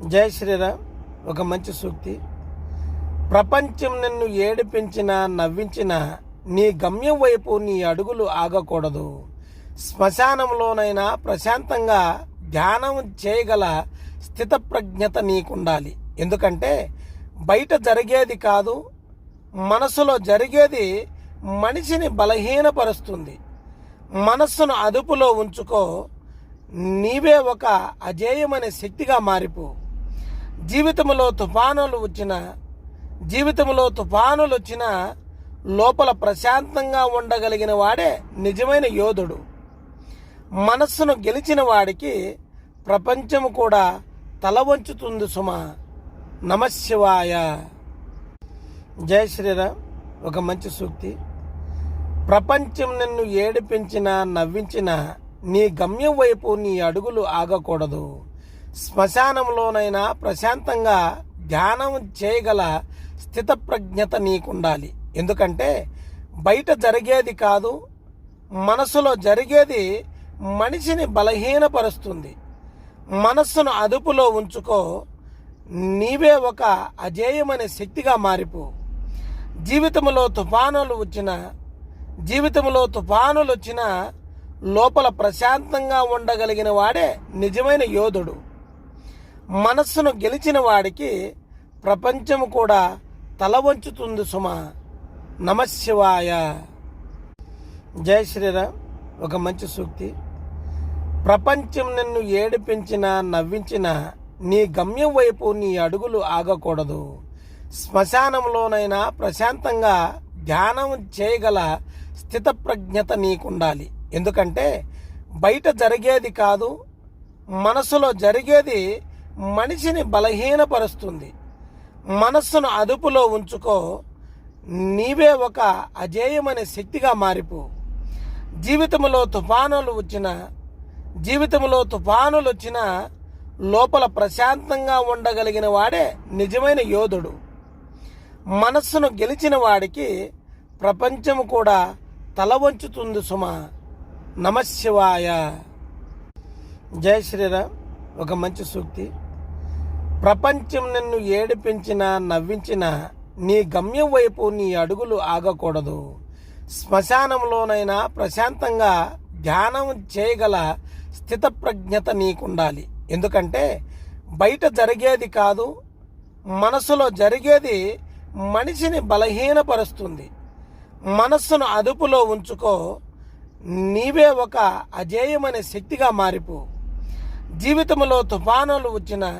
జై శ్రీరామ్. ఒక మంచి సూక్తి. ప్రపంచం నిన్ను ఏడిపించినా నవ్వించినా నీ గమ్యం వైపు నీ అడుగులు ఆగకూడదు. శ్మశానంలోనైనా ప్రశాంతంగా ధ్యానం చేయగల స్థితప్రజ్ఞత నీకుండాలి. ఎందుకంటే బయట జరిగేది కాదు, మనసులో జరిగేది మనిషిని బలహీనపరుస్తుంది. మనస్సును అదుపులో ఉంచుకో. నీవే ఒక అజేయమైన శక్తిగా మారిపో. జీవితంలో తుఫానులు వచ్చినా లోపల ప్రశాంతంగా ఉండగలిగిన వాడే నిజమైన యోధుడు. మనస్సును గెలిచిన వాడికి ప్రపంచము కూడా తల వంచుతుంది సుమా. నమశివాయ. జై శ్రీరామ్. ఒక మంచి సూక్తి. ప్రపంచం నిన్ను ఏడిపించినా నవ్వించినా నీ గమ్యం వైపు నీ అడుగులు ఆగకూడదు. శ్మశానంలోనైనా ప్రశాంతంగా ధ్యానం చేయగల స్థితప్రజ్ఞత నీకుండాలి. ఎందుకంటే బయట జరిగేది కాదు, మనసులో జరిగేది మనిషిని బలహీనపరుస్తుంది. మనస్సును అదుపులో ఉంచుకో. నీవే ఒక అజేయమైన శక్తిగా మారిపో. జీవితంలో తుఫానులు వచ్చినా లోపల ప్రశాంతంగా ఉండగలిగిన వాడే నిజమైన యోధుడు. మనస్సును గెలిచిన వాడికి ప్రపంచము కూడా తల వంచుతుంది సుమా. నమశివాయ. జై శ్రీరామ్. ఒక మంచి సూక్తి. ప్రపంచం నిన్ను ఏడిపించినా నవ్వించినా నీ గమ్యం వైపు నీ అడుగులు ఆగకూడదు. శ్మశానంలోనైనా ప్రశాంతంగా ధ్యానం చేయగల స్థితప్రజ్ఞత నీకుండాలి. ఎందుకంటే బయట జరిగేది కాదు, మనసులో జరిగేది మనిషిని బలహీనపరుస్తుంది. మనస్సును అదుపులో ఉంచుకో. నీవే ఒక అజేయమైన శక్తిగా మారిపో. జీవితంలో తుఫానులు వచ్చినా లోపల ప్రశాంతంగా ఉండగలిగిన వాడే నిజమైన యోధుడు. మనస్సును గెలిచిన వాడికి ప్రపంచము కూడా తల వంచుతుంది సుమా. నమశివాయ. జై శ్రీరామ్. ఒక మంచి సూక్తి. ప్రపంచం నిన్ను ఏడిపించినా నవ్వించినా నీ గమ్యం వైపు నీ అడుగులు ఆగకూడదు. శ్మశానంలోనైనా ప్రశాంతంగా ధ్యానం చేయగల స్థితప్రజ్ఞత నీకుండాలి. ఎందుకంటే బయట జరిగేది కాదు, మనసులో జరిగేది మనిషిని బలహీనపరుస్తుంది. మనస్సును అదుపులో ఉంచుకో. నీవే ఒక అజేయమైన శక్తిగా మారిపో. జీవితంలో